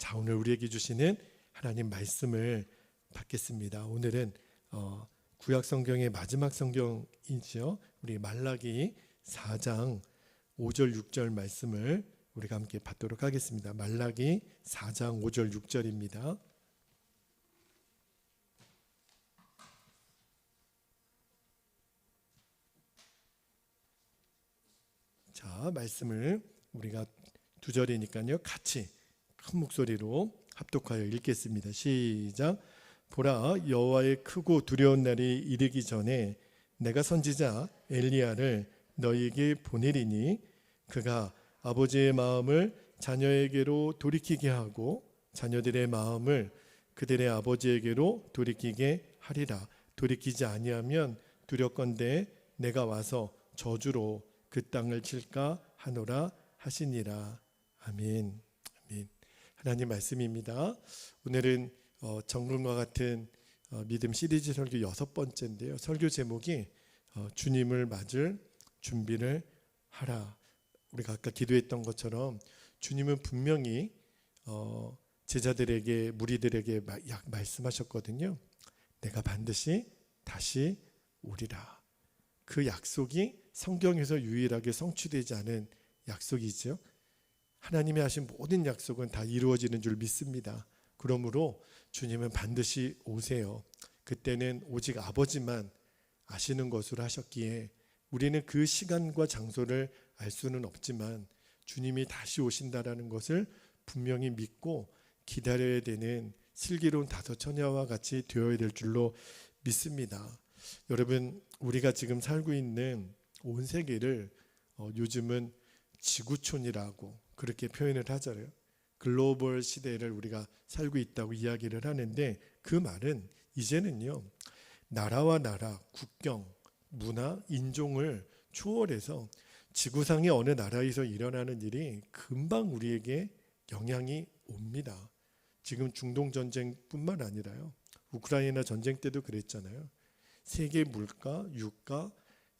자, 오늘 우리에게 주시는 하나님 말씀을 받겠습니다. 오늘은 구약 성경의 마지막 성경이죠. 우리 말라기 4장 5절 6절 말씀을 우리가 함께 받도록 하겠습니다. 말라기 4장 5절 6절입니다. 자, 말씀을 우리가 두 절이니까요, 같이 큰 목소리로 합독하여 읽겠습니다. 시작. 보라, 여호와의 크고 두려운 날이 이르기 전에 내가 선지자 엘리야를 너희에게 보내리니 그가 아버지의 마음을 자녀에게로 돌이키게 하고 자녀들의 마음을 그들의 아버지에게로 돌이키게 하리라. 돌이키지 아니하면 두렵건대 내가 와서 저주로 그 땅을 칠까 하노라 하시니라. 아멘. 아멘. 하나님 말씀입니다. 오늘은 정금과 같은 믿음 시리즈 설교 6번째인데요. 설교 제목이 주님을 맞을 준비를 하라. 우리가 아까 기도했던 것처럼 주님은 분명히 제자들에게, 무리들에게 말씀하셨거든요. 내가 반드시 다시 오리라. 그 약속이 성경에서 유일하게 성취되지 않은 약속이죠. 하나님이 하신 모든 약속은 다 이루어지는 줄 믿습니다. 그러므로 주님은 반드시 오세요. 그때는 오직 아버지만 아시는 것으로 하셨기에 우리는 그 시간과 장소를 알 수는 없지만 주님이 다시 오신다라는 것을 분명히 믿고 기다려야 되는 슬기로운 다섯 처녀와 같이 되어야 될 줄로 믿습니다. 여러분, 우리가 지금 살고 있는 온 세계를 요즘은 지구촌이라고 그렇게 표현을 하잖아요. 글로벌 시대를 우리가 살고 있다고 이야기를 하는데, 그 말은 이제는요, 나라와 나라, 국경, 문화, 인종을 초월해서 지구상의 어느 나라에서 일어나는 일이 금방 우리에게 영향이 옵니다. 지금 중동 전쟁뿐만 아니라요, 우크라이나 전쟁 때도 그랬잖아요. 세계 물가, 유가,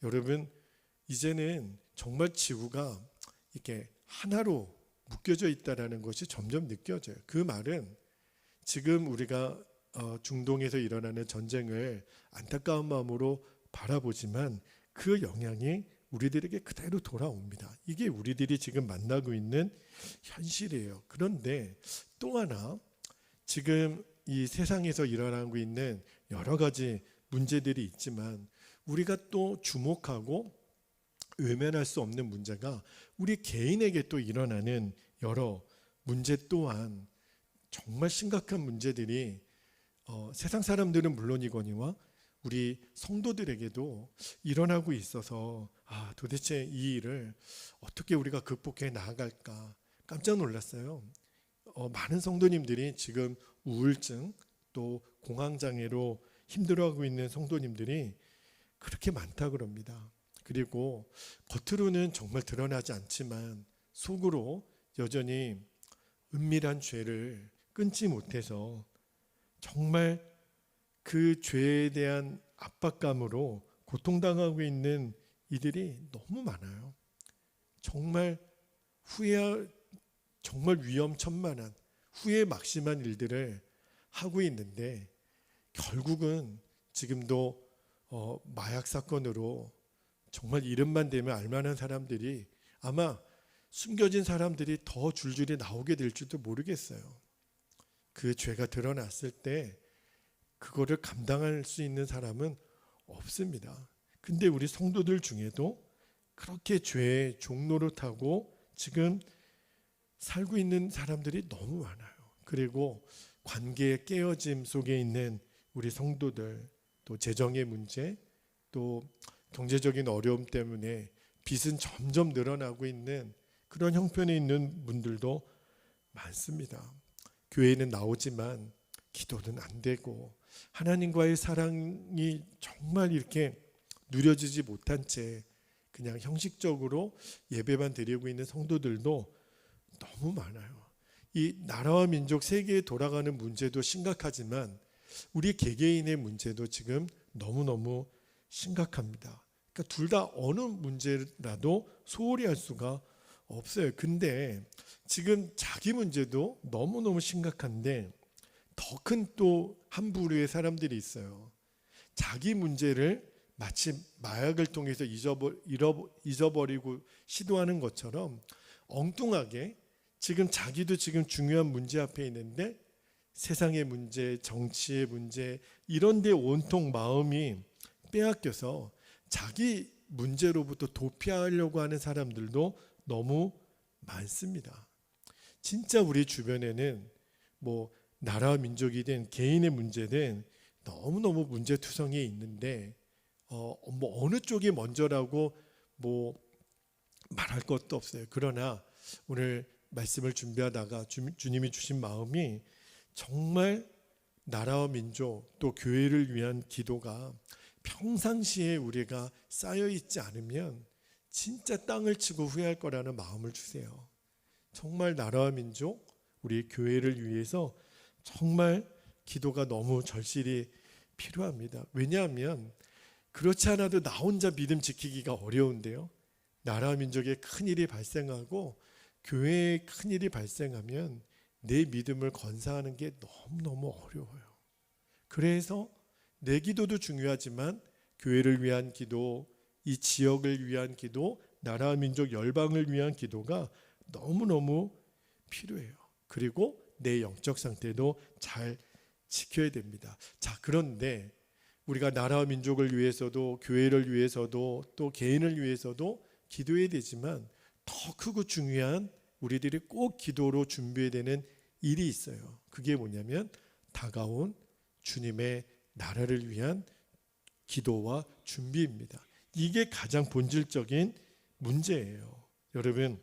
여러분 이제는 정말 지구가 이렇게 하나로 묶여져 있다는 것이 점점 느껴져요. 그 말은 지금 우리가 중동에서 일어나는 전쟁을 안타까운 마음으로 바라보지만 그 영향이 우리들에게 그대로 돌아옵니다. 이게 우리들이 지금 만나고 있는 현실이에요. 그런데 또 하나, 지금 이 세상에서 일어나고 있는 여러 가지 문제들이 있지만 우리가 또 주목하고 외면할 수 없는 문제가 우리 개인에게 또 일어나는 여러 문제 또한 정말 심각한 문제들이 세상 사람들은 물론이거니와 우리 성도들에게도 일어나고 있어서 도대체 이 일을 어떻게 우리가 극복해 나아갈까 깜짝 놀랐어요. 많은 성도님들이 지금 우울증 또 공황장애로 힘들어하고 있는 성도님들이 그렇게 많다 그럽니다. 그리고 겉으로는 정말 드러나지 않지만 속으로 여전히 은밀한 죄를 끊지 못해서 정말 그 죄에 대한 압박감으로 고통당하고 있는 이들이 너무 많아요. 정말 정말 위험천만한 후회 막심한 일들을 하고 있는데 결국은 지금도 마약 사건으로 정말 이름만 대면 알만한 사람들이 아마 숨겨진 사람들이 더 줄줄이 나오게 될지도 모르겠어요. 그 죄가 드러났을 때 그거를 감당할 수 있는 사람은 없습니다. 근데 우리 성도들 중에도 그렇게 죄의 종로를 타고 지금 살고 있는 사람들이 너무 많아요. 그리고 관계의 깨어짐 속에 있는 우리 성도들, 또 재정의 문제, 또 경제적인 어려움 때문에 빚은 점점 늘어나고 있는 그런 형편에 있는 분들도 많습니다. 교회는 나오지만 기도는 안 되고 하나님과의 사랑이 정말 이렇게 누려지지 못한 채 그냥 형식적으로 예배만 드리고 있는 성도들도 너무 많아요. 이 나라와 민족 세계에 돌아가는 문제도 심각하지만 우리 개개인의 문제도 지금 너무너무 심각합니다. 그러니까 둘 다 어느 문제라도 소홀히 할 수가 없어요. 근데 지금 자기 문제도 너무너무 심각한데 더 큰 또 한 부류의 사람들이 있어요. 자기 문제를 마치 마약을 통해서 잊어버리고 시도하는 것처럼 엉뚱하게 지금 자기도 지금 중요한 문제 앞에 있는데 세상의 문제, 정치의 문제 이런 데 온통 마음이 빼앗겨서 자기 문제로부터 도피하려고 하는 사람들도 너무 많습니다. 진짜 우리 주변에는 뭐 나라와 민족이 된 개인의 문제는 너무너무 문제투성이에 있는데 뭐 어느 쪽이 먼저라고 뭐 말할 것도 없어요. 그러나 오늘 말씀을 준비하다가 주님이 주신 마음이 정말 나라와 민족 또 교회를 위한 기도가 평상시에 우리가 쌓여있지 않으면 진짜 땅을 치고 후회할 거라는 마음을 주세요. 정말 나라와 민족 우리 교회를 위해서 정말 기도가 너무 절실히 필요합니다. 왜냐하면 그렇지 않아도 나 혼자 믿음 지키기가 어려운데요. 나라와 민족에 큰일이 발생하고 교회에 큰일이 발생하면 내 믿음을 건사하는 게 너무너무 어려워요. 그래서 내 기도도 중요하지만 교회를 위한 기도, 이 지역을 위한 기도, 나라와 민족 열방을 위한 기도가 너무너무 필요해요. 그리고 내 영적 상태도 잘 지켜야 됩니다. 자, 그런데 우리가 나라와 민족을 위해서도 교회를 위해서도 또 개인을 위해서도 기도해야 되지만 더 크고 중요한 우리들이 꼭 기도로 준비해야 되는 일이 있어요. 그게 뭐냐면 다가온 주님의 나라를 위한 기도와 준비입니다. 이게 가장 본질적인 문제예요. 여러분,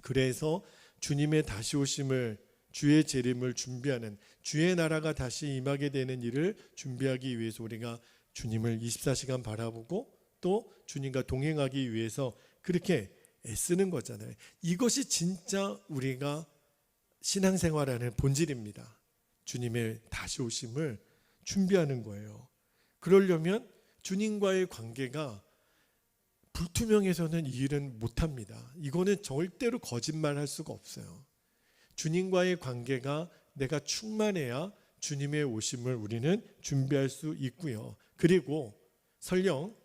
그래서 주님의 다시 오심을 주의 재림을 준비하는 주의 나라가 다시 임하게 되는 일을 준비하기 위해서 우리가 주님을 24시간 바라보고 또 주님과 동행하기 위해서 그렇게 애쓰는 거잖아요. 이것이 진짜 우리가 신앙생활하는 본질입니다. 주님의 다시 오심을 준비하는 거예요. 그러려면 주님과의 관계가 불투명해서는 이 일은 못합니다. 이거는 절대로 거짓말할 수가 없어요. 주님과의 관계가 내가 충만해야 주님의 오심을 우리는 준비할 수 있고요. 그리고 설령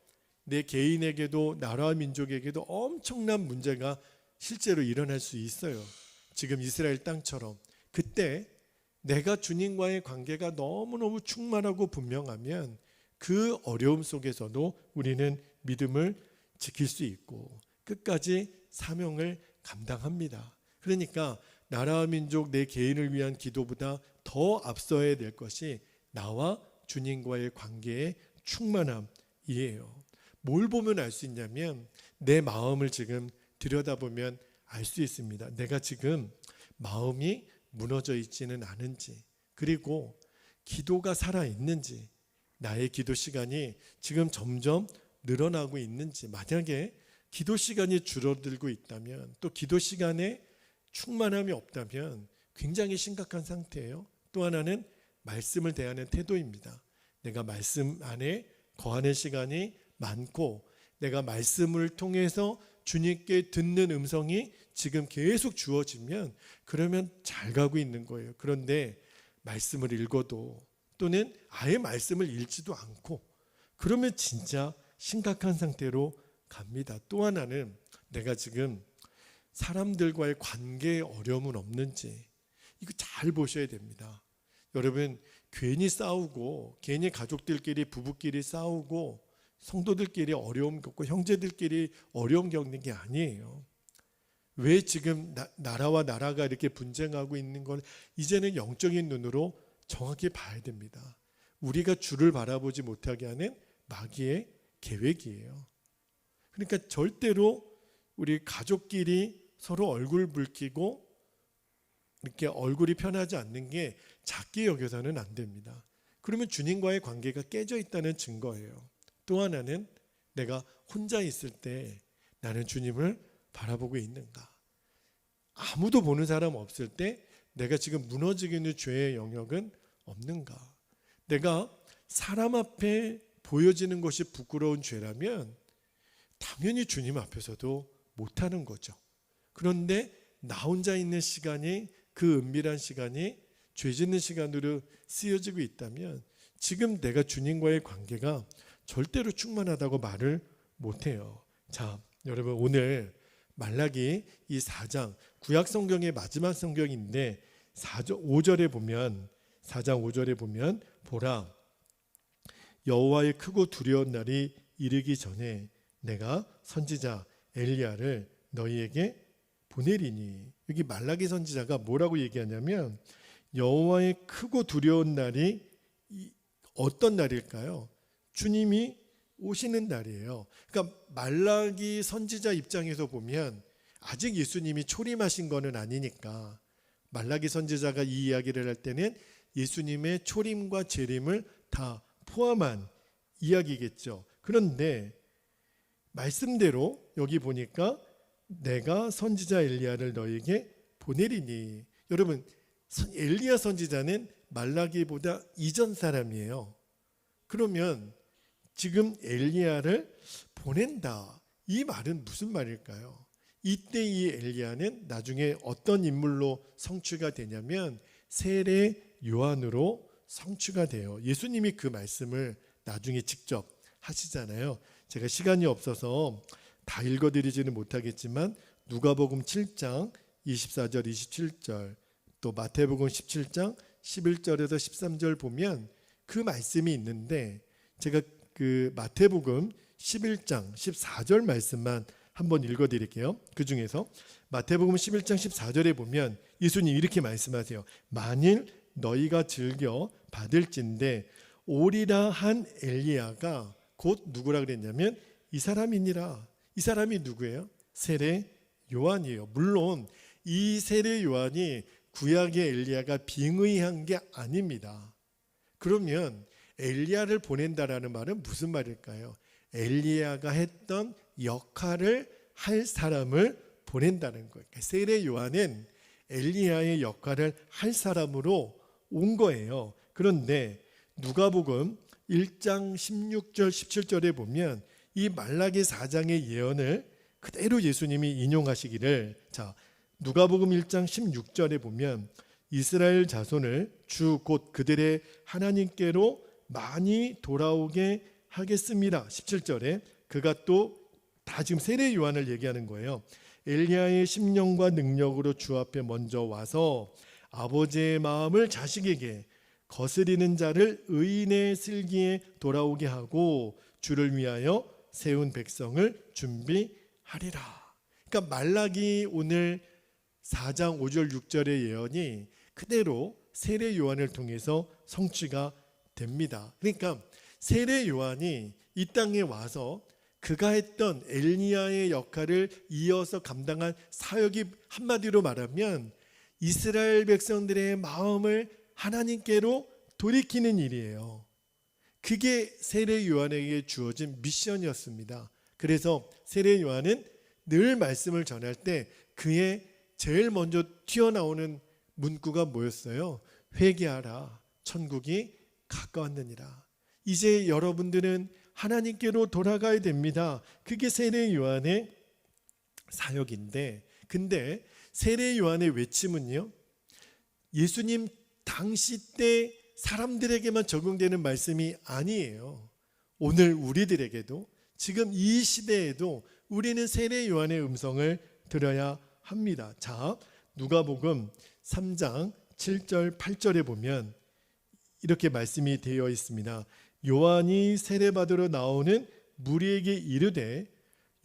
내 개인에게도 나라와 민족에게도 엄청난 문제가 실제로 일어날 수 있어요. 지금 이스라엘 땅처럼. 그때 내가 주님과의 관계가 너무너무 충만하고 분명하면 그 어려움 속에서도 우리는 믿음을 지킬 수 있고 끝까지 사명을 감당합니다. 그러니까 나라와 민족 내 개인을 위한 기도보다 더 앞서야 될 것이 나와 주님과의 관계의 충만함이에요. 뭘 보면 알 수 있냐면 내 마음을 지금 들여다보면 알 수 있습니다. 내가 지금 마음이 무너져 있지는 않은지, 그리고 기도가 살아있는지, 나의 기도 시간이 지금 점점 늘어나고 있는지. 만약에 기도 시간이 줄어들고 있다면, 또 기도 시간에 충만함이 없다면 굉장히 심각한 상태예요. 또 하나는 말씀을 대하는 태도입니다. 내가 말씀 안에 거하는 시간이 많고 내가 말씀을 통해서 주님께 듣는 음성이 지금 계속 주어지면 그러면 잘 가고 있는 거예요. 그런데 말씀을 읽어도 또는 아예 말씀을 읽지도 않고 그러면 진짜 심각한 상태로 갑니다. 또 하나는 내가 지금 사람들과의 관계에 어려움은 없는지 이거 잘 보셔야 됩니다. 여러분, 괜히 싸우고 괜히 가족들끼리 부부끼리 싸우고 성도들끼리 어려움 겪고 형제들끼리 어려움 겪는 게 아니에요. 왜 지금 나라와 나라가 이렇게 분쟁하고 있는 걸 이제는 영적인 눈으로 정확히 봐야 됩니다. 우리가 주를 바라보지 못하게 하는 마귀의 계획이에요. 그러니까 절대로 우리 가족끼리 서로 얼굴 붉히고 이렇게 얼굴이 편하지 않는 게 작게 여겨서는 안 됩니다. 그러면 주님과의 관계가 깨져 있다는 증거예요. 또 하나는 내가 혼자 있을 때 나는 주님을 바라보고 있는가? 아무도 보는 사람 없을 때 내가 지금 무너지고 있는 죄의 영역은 없는가? 내가 사람 앞에 보여지는 것이 부끄러운 죄라면 당연히 주님 앞에서도 못하는 거죠. 그런데 나 혼자 있는 시간이, 그 은밀한 시간이 죄 짓는 시간으로 쓰여지고 있다면 지금 내가 주님과의 관계가 절대로 충만하다고 말을 못해요. 자, 여러분, 오늘 말라기 이 4장, 구약 성경의 마지막 성경인데 5절에 보면, 4장 5절에 보면, 보라, 여호와의 크고 두려운 날이 이르기 전에 내가 선지자 엘리야를 너희에게 보내리니. 여기 말라기 선지자가 뭐라고 얘기하냐면, 여호와의 크고 두려운 날이 어떤 날일까요? 주님이 오시는 날이에요. 그러니까 말라기 선지자 입장에서 보면 아직 예수님이 초림하신 거는 아니니까, 말라기 선지자가 이 이야기를 할 때는 예수님의 초림과 재림을 다 포함한 이야기겠죠. 그런데 말씀대로 여기 보니까 내가 선지자 엘리야를 너에게 보내리니. 여러분, 엘리야 선지자는 말라기보다 이전 사람이에요. 그러면 지금 엘리야를 보낸다, 이 말은 무슨 말일까요? 이때 이 엘리야는 나중에 어떤 인물로 성취가 되냐면 세례 요한으로 성취가 돼요. 예수님이 그 말씀을 나중에 직접 하시잖아요. 제가 시간이 없어서 다 읽어드리지는 못하겠지만 누가복음 7장 24절 27절, 또 마태복음 17장 11절에서 13절 보면 그 말씀이 있는데, 제가 그 마태복음 11장 14절 말씀만 한번 읽어드릴게요. 그 중에서 마태복음 11장 14절에 보면 예수님 이렇게 말씀하세요. 만일 너희가 즐겨 받을진대 오리라 한 엘리야가 곧 누구라 그랬냐면 이 사람이니라. 이 사람이 누구예요? 세례 요한이에요. 물론 이 세례 요한이 구약의 엘리야가 빙의한 게 아닙니다. 그러면 엘리야를 보낸다라는 말은 무슨 말일까요? 엘리야가 했던 역할을 할 사람을 보낸다는 거예요. 세례 요한은 엘리야의 역할을 할 사람으로 온 거예요. 그런데 누가복음 1장 16절 17절에 보면 이 말라기 4장의 예언을 그대로 예수님이 인용하시기를, 자, 누가복음 1장 16절에 보면 이스라엘 자손을 주 곧 그들의 하나님께로 많이 돌아오게 하겠습니다. 17절에 그가 또 다 지금 세례 요한을 얘기하는 거예요. 엘리야의 심령과 능력으로 주 앞에 먼저 와서 아버지의 마음을 자식에게, 거스리는 자를 의인의 슬기에 돌아오게 하고 주를 위하여 세운 백성을 준비하리라. 그러니까 말라기 오늘 4장 5절 6절의 예언이 그대로 세례 요한을 통해서 성취가 됩니다. 그러니까 세례 요한이 이 땅에 와서 그가 했던 엘리야의 역할을 이어서 감당한 사역이 한마디로 말하면 이스라엘 백성들의 마음을 하나님께로 돌이키는 일이에요. 그게 세례 요한에게 주어진 미션이었습니다. 그래서 세례 요한은 늘 말씀을 전할 때 그의 제일 먼저 튀어나오는 문구가 뭐였어요? 회개하라, 천국이 가까웠느니라. 이제 여러분들은 하나님께로 돌아가야 됩니다. 그게 세례 요한의 사역인데, 근데 세례 요한의 외침은요, 예수님 당시 때 사람들에게만 적용되는 말씀이 아니에요. 오늘 우리들에게도, 지금 이 시대에도 우리는 세례 요한의 음성을 들어야 합니다. 자, 누가복음 3장 7절 8절에 보면 이렇게 말씀이 되어 있습니다. 요한이 세례받으러 나오는 무리에게 이르되,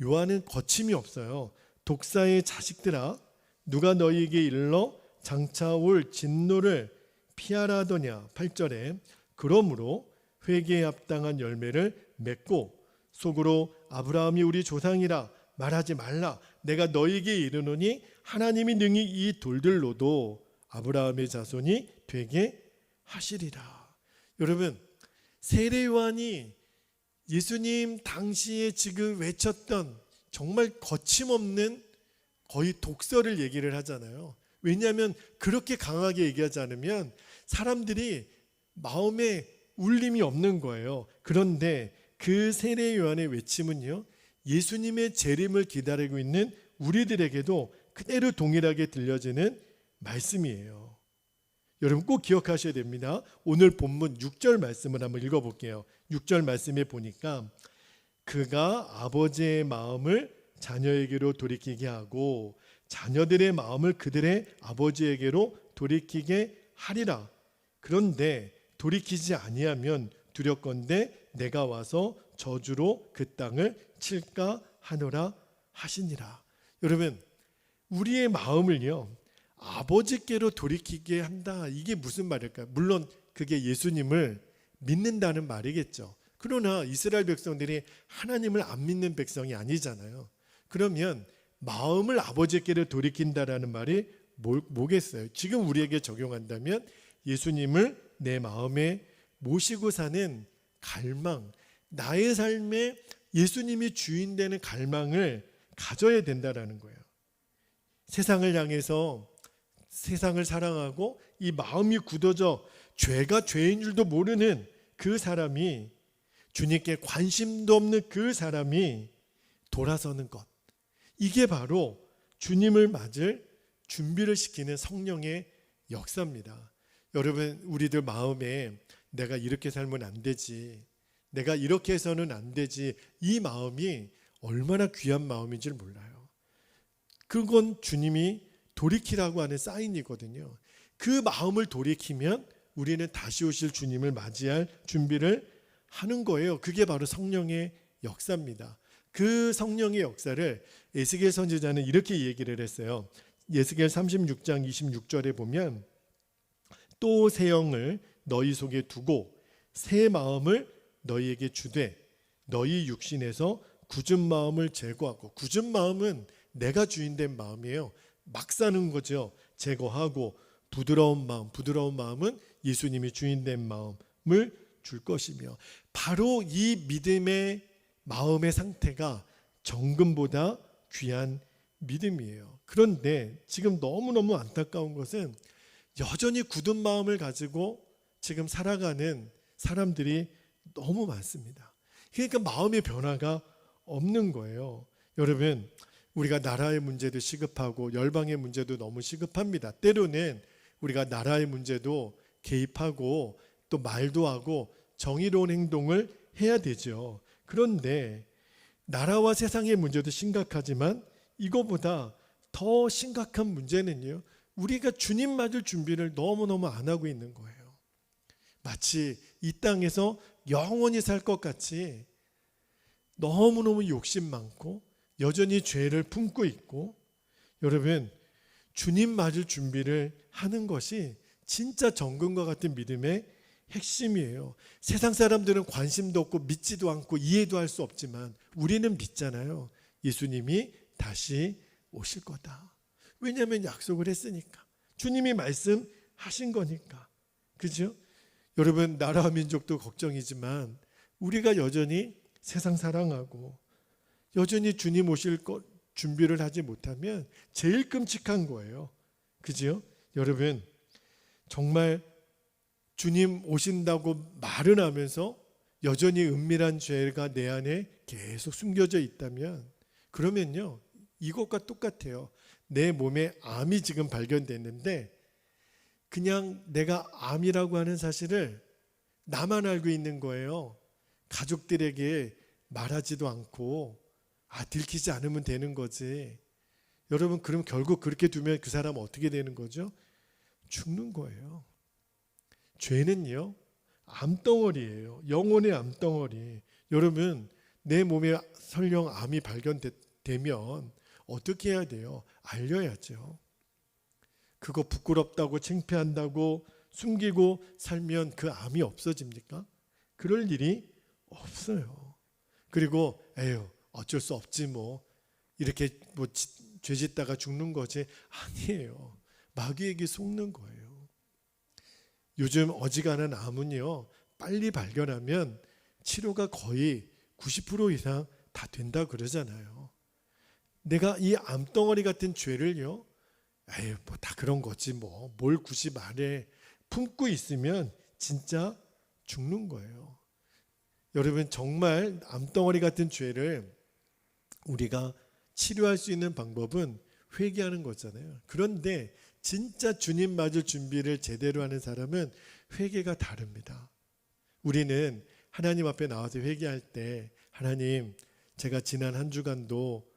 요한은 거침이 없어요. 독사의 자식들아, 누가 너희에게 일러 장차 올 진노를 피하라 하더냐. 8절에 그러므로 회개에 합당한 열매를 맺고 속으로 아브라함이 우리 조상이라 말하지 말라. 내가 너희에게 이르노니 하나님이 능히 이 돌들로도 아브라함의 자손이 되게 하시리라. 여러분, 세례 요한이 예수님 당시에 지금 외쳤던 정말 거침없는 거의 독설을 얘기를 하잖아요. 왜냐하면 그렇게 강하게 얘기하지 않으면 사람들이 마음에 울림이 없는 거예요. 그런데 그 세례 요한의 외침은요, 예수님의 재림을 기다리고 있는 우리들에게도 그대로 동일하게 들려지는 말씀이에요. 여러분 꼭 기억하셔야 됩니다. 오늘 본문 6절 말씀을 한번 읽어볼게요. 6절 말씀에 보니까 그가 아버지의 마음을 자녀에게로 돌이키게 하고 자녀들의 마음을 그들의 아버지에게로 돌이키게 하리라. 그런데 돌이키지 아니하면 두렵건대 내가 와서 저주로 그 땅을 칠까 하노라 하시니라. 여러분 우리의 마음을요 아버지께로 돌이키게 한다. 이게 무슨 말일까요? 물론 그게 예수님을 믿는다는 말이겠죠. 그러나 이스라엘 백성들이 하나님을 안 믿는 백성이 아니잖아요. 그러면 마음을 아버지께로 돌이킨다라는 말이 뭐겠어요? 지금 우리에게 적용한다면 예수님을 내 마음에 모시고 사는 갈망, 나의 삶에 예수님이 주인 되는 갈망을 가져야 된다라는 거예요. 세상을 향해서 세상을 사랑하고 이 마음이 굳어져 죄가 죄인 줄도 모르는 그 사람이, 주님께 관심도 없는 그 사람이 돌아서는 것, 이게 바로 주님을 맞을 준비를 시키는 성령의 역사입니다. 여러분 우리들 마음에 내가 이렇게 살면 안 되지, 내가 이렇게 해서는 안 되지, 이 마음이 얼마나 귀한 마음인지 몰라요. 그건 주님이 돌이키라고 하는 사인이거든요. 그 마음을 돌이키면 우리는 다시 오실 주님을 맞이할 준비를 하는 거예요. 그게 바로 성령의 역사입니다. 그 성령의 역사를 에스겔 선지자는 이렇게 얘기를 했어요. 에스겔 36장 26절에 보면 또 새 영을 너희 속에 두고 새 마음을 너희에게 주되 너희 육신에서 굳은 마음을 제거하고, 굳은 마음은 내가 주인된 마음이에요. 막 사는 거죠. 제거하고 부드러운 마음은 예수님이 주인된 마음을 줄 것이며, 바로 이 믿음의 마음의 상태가 정금보다 귀한 믿음이에요. 그런데 지금 너무너무 안타까운 것은 여전히 굳은 마음을 가지고 지금 살아가는 사람들이 너무 많습니다. 그러니까 마음의 변화가 없는 거예요. 여러분 우리가 나라의 문제도 시급하고 열방의 문제도 너무 시급합니다. 때로는 우리가 나라의 문제도 개입하고 또 말도 하고 정의로운 행동을 해야 되죠. 그런데 나라와 세상의 문제도 심각하지만 이거보다 더 심각한 문제는요, 우리가 주님 맞을 준비를 너무너무 안 하고 있는 거예요. 마치 이 땅에서 영원히 살 것 같이 너무너무 욕심 많고 여전히 죄를 품고 있고, 여러분 주님 맞을 준비를 하는 것이 진짜 정금과 같은 믿음의 핵심이에요. 세상 사람들은 관심도 없고 믿지도 않고 이해도 할 수 없지만 우리는 믿잖아요. 예수님이 다시 오실 거다. 왜냐하면 약속을 했으니까, 주님이 말씀하신 거니까. 그죠? 여러분 나라와 민족도 걱정이지만 우리가 여전히 세상 사랑하고 여전히 주님 오실 것 준비를 하지 못하면 제일 끔찍한 거예요. 그죠? 여러분 정말 주님 오신다고 말은 하면서 여전히 은밀한 죄가 내 안에 계속 숨겨져 있다면, 그러면요 이것과 똑같아요. 내 몸에 암이 지금 발견됐는데 그냥 내가 암이라고 하는 사실을 나만 알고 있는 거예요. 가족들에게 말하지도 않고 들키지 않으면 되는 거지. 여러분 그럼 결국 그렇게 두면 그 사람 어떻게 되는 거죠? 죽는 거예요. 죄는요 암덩어리예요. 영혼의 암덩어리. 여러분 내 몸에 설령 암이 발견되면 어떻게 해야 돼요? 알려야죠. 그거 부끄럽다고 창피한다고 숨기고 살면 그 암이 없어집니까? 그럴 일이 없어요. 그리고 에휴 어쩔 수 없지 뭐 이렇게 뭐 죄 짓다가 죽는 거지. 아니에요. 마귀에게 속는 거예요. 요즘 어지간한 암은요 빨리 발견하면 치료가 거의 90% 이상 다 된다 그러잖아요. 내가 이 암덩어리 같은 죄를요 에휴 뭐 다 그런 거지 뭐 뭘 굳이 말해 품고 있으면 진짜 죽는 거예요. 여러분 정말 암덩어리 같은 죄를 우리가 치료할 수 있는 방법은 회개하는 거잖아요. 그런데 진짜 주님 맞을 준비를 제대로 하는 사람은 회개가 다릅니다. 우리는 하나님 앞에 나와서 회개할 때 하나님, 제가 지난 한 주간도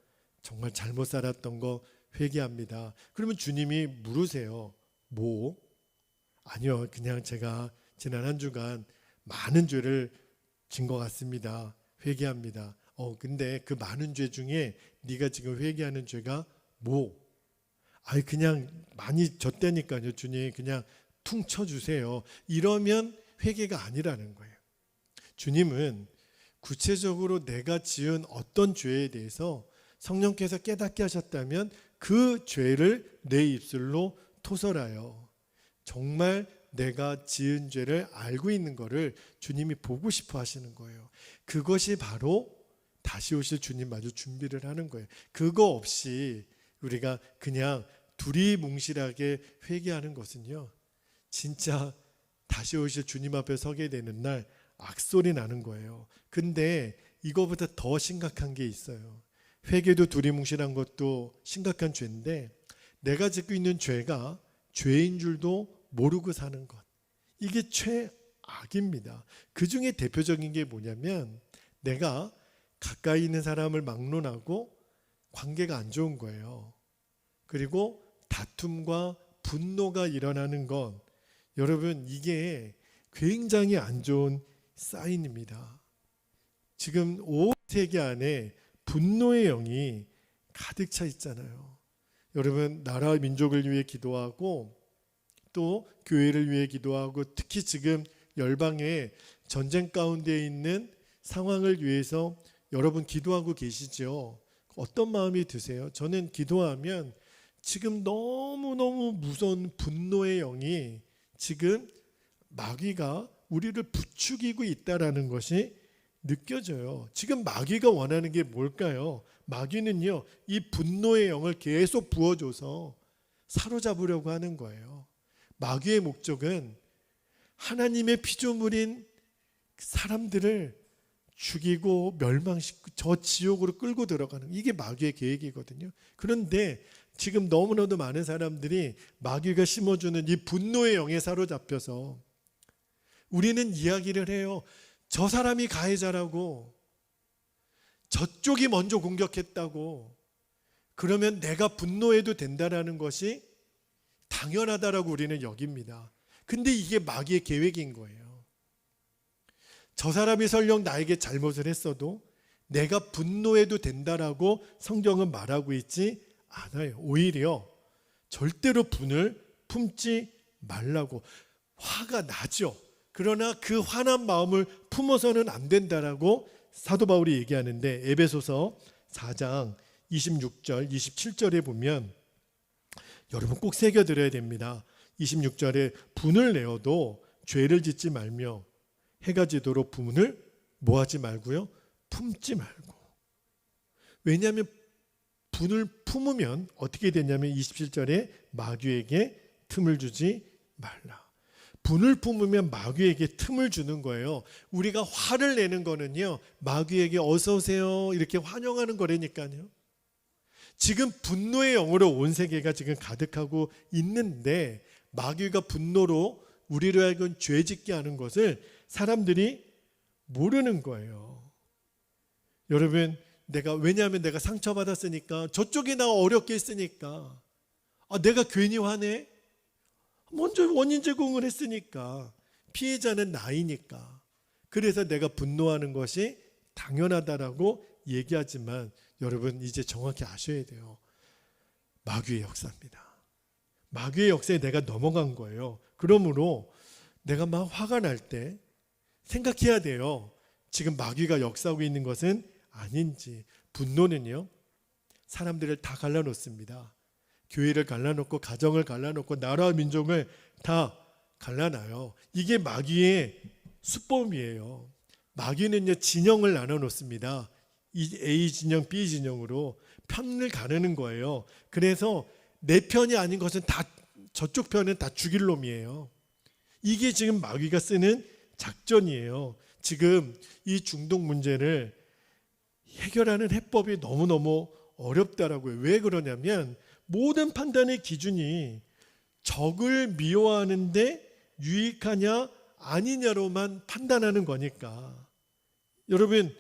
정말 잘못 살았던 거 회개합니다. 그러면 주님이 물으세요. 뭐? 아니요, 그냥 제가 지난 한 주간 많은 죄를 진 것 같습니다. 회개합니다. 근데 그 많은 죄 중에 네가 지금 회개하는 죄가 뭐? 아니 그냥 많이 졌다니까요. 주님 그냥 퉁 쳐주세요. 이러면 회개가 아니라는 거예요. 주님은 구체적으로 내가 지은 어떤 죄에 대해서 성령께서 깨닫게 하셨다면 그 죄를 내 입술로 토설하여 정말 내가 지은 죄를 알고 있는 것을 주님이 보고 싶어 하시는 거예요. 그것이 바로 다시 오실 주님 마주 준비를 하는 거예요. 그거 없이 우리가 그냥 두리뭉실하게 회개하는 것은요, 진짜 다시 오실 주님 앞에 서게 되는 날 악소리 나는 거예요. 근데 이거보다 더 심각한 게 있어요. 회개도 두리뭉실한 것도 심각한 죄인데 내가 짓고 있는 죄가 죄인 줄도 모르고 사는 것, 이게 최악입니다. 그 중에 대표적인 게 뭐냐면 내가 가까이 있는 사람을 막론하고 관계가 안 좋은 거예요. 그리고 다툼과 분노가 일어나는 건 여러분 이게 굉장히 안 좋은 사인입니다. 지금 온 세계 안에 분노의 영이 가득 차 있잖아요. 여러분 나라 민족을 위해 기도하고 또 교회를 위해 기도하고 특히 지금 열방에 전쟁 가운데 있는 상황을 위해서 여러분 기도하고 계시죠? 어떤 마음이 드세요? 저는 기도하면 지금 너무너무 무서운 분노의 영이 지금 마귀가 우리를 부추기고 있다라는 것이 느껴져요. 지금 마귀가 원하는 게 뭘까요? 마귀는요, 이 분노의 영을 계속 부어줘서 사로잡으려고 하는 거예요. 마귀의 목적은 하나님의 피조물인 사람들을 죽이고 멸망시키고 저 지옥으로 끌고 들어가는, 이게 마귀의 계획이거든요. 그런데 지금 너무나도 많은 사람들이 마귀가 심어주는 이 분노의 영에 사로잡혀서 우리는 이야기를 해요. 저 사람이 가해자라고, 저쪽이 먼저 공격했다고, 그러면 내가 분노해도 된다라는 것이 당연하다라고 우리는 여깁니다. 근데 이게 마귀의 계획인 거예요. 저 사람이 설령 나에게 잘못을 했어도 내가 분노해도 된다라고 성경은 말하고 있지 않아요. 오히려 절대로 분을 품지 말라고. 화가 나죠. 그러나 그 화난 마음을 품어서는 안 된다라고 사도 바울이 얘기하는데, 에베소서 4장 26절 27절에 보면 여러분 꼭 새겨들어야 됩니다. 26절에 분을 내어도 죄를 짓지 말며 해가 지도록 분을 뭐하지 말고요? 품지 말고. 왜냐하면 분을 품으면 어떻게 되냐면 27절에 마귀에게 틈을 주지 말라. 분을 품으면 마귀에게 틈을 주는 거예요. 우리가 화를 내는 거는요, 마귀에게 어서 오세요 이렇게 환영하는 거라니까요. 지금 분노의 영으로 온 세계가 지금 가득하고 있는데 마귀가 분노로 우리로 하여금 죄짓게 하는 것을 사람들이 모르는 거예요. 여러분, 왜냐하면 내가 상처받았으니까, 저쪽이 나 어렵게 했으니까, 내가 괜히 화내? 먼저 원인 제공을 했으니까, 피해자는 나이니까, 그래서 내가 분노하는 것이 당연하다라고 얘기하지만 여러분 이제 정확히 아셔야 돼요. 마귀의 역사입니다. 마귀의 역사에 내가 넘어간 거예요. 그러므로 내가 막 화가 날 때 생각해야 돼요. 지금 마귀가 역사하고 있는 것은 아닌지. 분노는요, 사람들을 다 갈라놓습니다. 교회를 갈라놓고 가정을 갈라놓고 나라와 민족을 다 갈라놔요. 이게 마귀의 수법이에요. 마귀는요, 진영을 나눠놓습니다. A 진영, B 진영으로 편을 가르는 거예요. 그래서 내 편이 아닌 것은 다, 저쪽 편은 다 죽일 놈이에요. 이게 지금 마귀가 쓰는 작전이에요. 지금 이 중동 문제를 해결하는 해법이 너무너무 어렵다라고요. 왜 그러냐면 모든 판단의 기준이 적을 미워하는데 유익하냐 아니냐로만 판단하는 거니까, 여러분,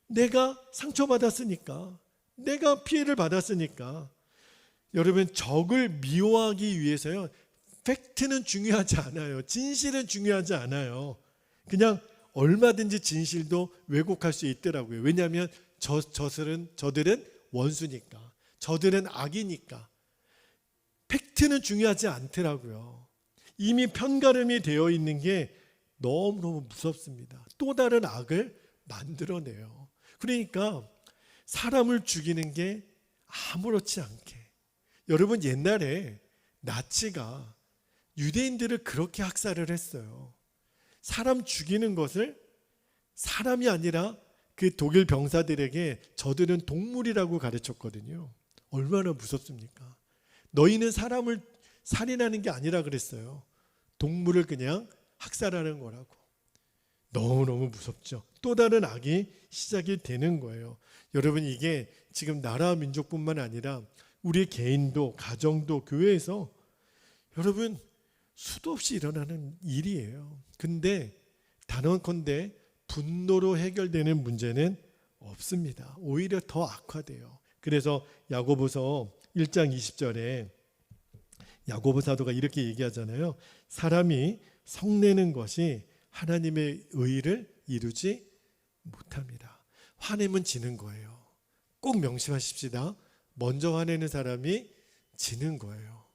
내가 상처받았으니까, 내가 피해를 받았으니까, 여러분, 적을 미워하기 위해서요, 팩트는 중요하지 않아요. 진실은 중요하지 않아요. 그냥 얼마든지 진실도 왜곡할 수 있더라고요. 왜냐하면 저들은 원수니까, 저들은 악이니까. 팩트는 중요하지 않더라고요. 이미 편가름이 되어 있는 게 너무너무 무섭습니다. 또 다른 악을 만들어내요. 그러니까 사람을 죽이는 게 아무렇지 않게, 여러분, 옛날에 나치가 유대인들을 그렇게 학살을 했어요. 사람 죽이는 것을 사람이 아니라 그 독일 병사들에게 저들은 동물이라고 가르쳤거든요. 얼마나 무섭습니까? 너희는 사람을 살인하는 게 아니라 그랬어요. 동물을 그냥 학살하는 거라고. 너무너무 무섭죠. 또 다른 악이 시작이 되는 거예요. 여러분, 이게 지금 나라 민족뿐만 아니라 우리 개인도, 가정도, 교회에서 여러분 수도 없이 일어나는 일이에요. 근데 단언컨대 분노로 해결되는 문제는 없습니다. 오히려 더 악화돼요. 그래서 야고보서 1장 20절에 야고보 사도가 이렇게 얘기하잖아요. 사람이 성내는 것이 하나님의 의를 이루지 못합니다. 화내면 지는 거예요. 꼭 명심하십시다. 먼저 화내는 사람이 지는 거예요.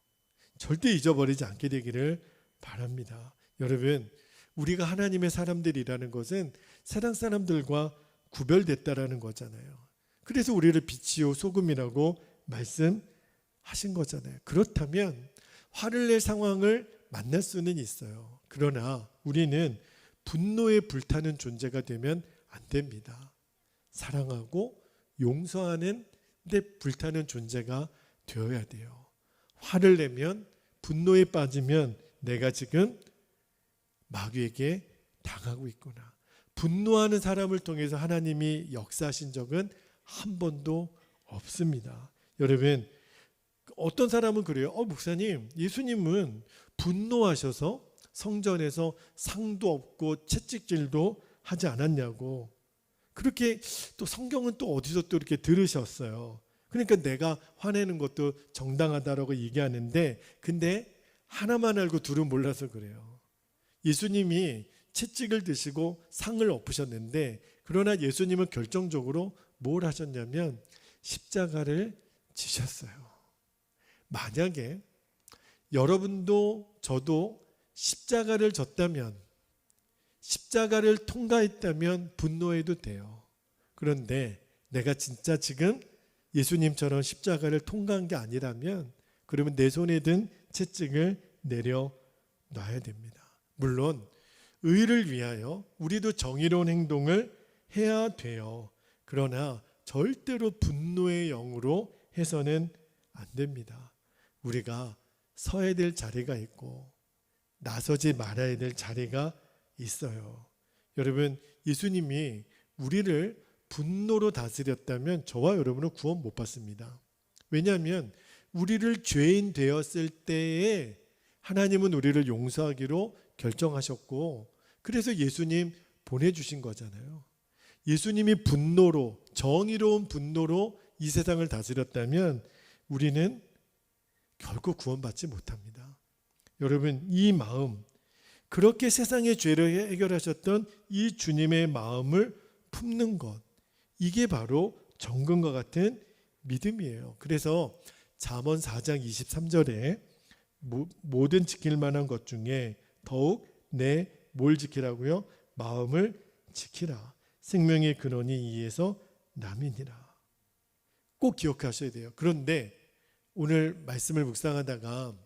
절대 잊어버리지 않게 되기를 바랍니다. 여러분, 우리가 하나님의 사람들이라는 것은 세상 사람들과 구별됐다라는 거잖아요. 그래서 우리를 빛이요 소금이라고 말씀하신 거잖아요. 그렇다면 화를 낼 상황을 만날 수는 있어요. 그러나 우리는 분노에 불타는 존재가 되면 안 됩니다. 사랑하고 용서하는 데 불타는 존재가 되어야 돼요. 화를 내면, 분노에 빠지면 내가 지금 마귀에게 당하고 있구나. 분노하는 사람을 통해서 하나님이 역사하신 적은 한 번도 없습니다. 여러분, 어떤 사람은 그래요. 목사님, 예수님은 분노하셔서 성전에서 상도 없고 채찍질도 하지 않았냐고. 그렇게 또 성경은 또 어디서 또 이렇게 들으셨어요. 그러니까 내가 화내는 것도 정당하다라고 얘기하는데, 근데 하나만 알고 둘은 몰라서 그래요. 예수님이 채찍을 드시고 상을 엎으셨는데, 그러나 예수님은 결정적으로 뭘 하셨냐면 십자가를 지셨어요. 만약에 여러분도 저도 십자가를 졌다면, 십자가를 통과했다면 분노해도 돼요. 그런데 내가 진짜 지금 예수님처럼 십자가를 통과한 게 아니라면, 그러면 내 손에 든 채찍을 내려놔야 됩니다. 물론 의를 위하여 우리도 정의로운 행동을 해야 돼요. 그러나 절대로 분노의 영으로 해서는 안 됩니다. 우리가 서야 될 자리가 있고 나서지 말아야 될 자리가 있어요. 여러분, 예수님이 우리를 분노로 다스렸다면 저와 여러분은 구원 못 받습니다. 왜냐하면 우리를 죄인 되었을 때에 하나님은 우리를 용서하기로 결정하셨고, 그래서 예수님 보내주신 거잖아요. 예수님이 분노로, 정의로운 분노로 이 세상을 다스렸다면 우리는 결코 구원받지 못합니다. 여러분, 이 마음, 그렇게 세상의 죄를 해결하셨던 이 주님의 마음을 품는 것, 이게 바로 정금과 같은 믿음이에요. 그래서 잠언 4장 23절에 모든 지킬 만한 것 중에 더욱 내 뭘 지키라고요? 마음을 지키라. 생명의 근원이 이에서 남이니라. 꼭 기억하셔야 돼요. 그런데 오늘 말씀을 묵상하다가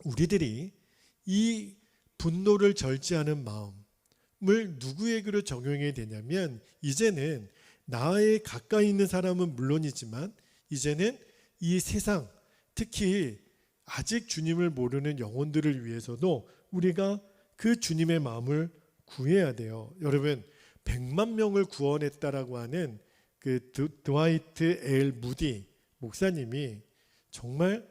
우리들이 이 분노를 절제하는 마음을 누구에게로 적용해야 되냐면, 이제는 나의 가까이 있는 사람은 물론이지만 이제는 이 세상, 특히 아직 주님을 모르는 영혼들을 위해서도 우리가 그 주님의 마음을 구해야 돼요. 여러분, 100만 명을 구원했다라고 하는 그 드와이트 엘 무디 목사님이 정말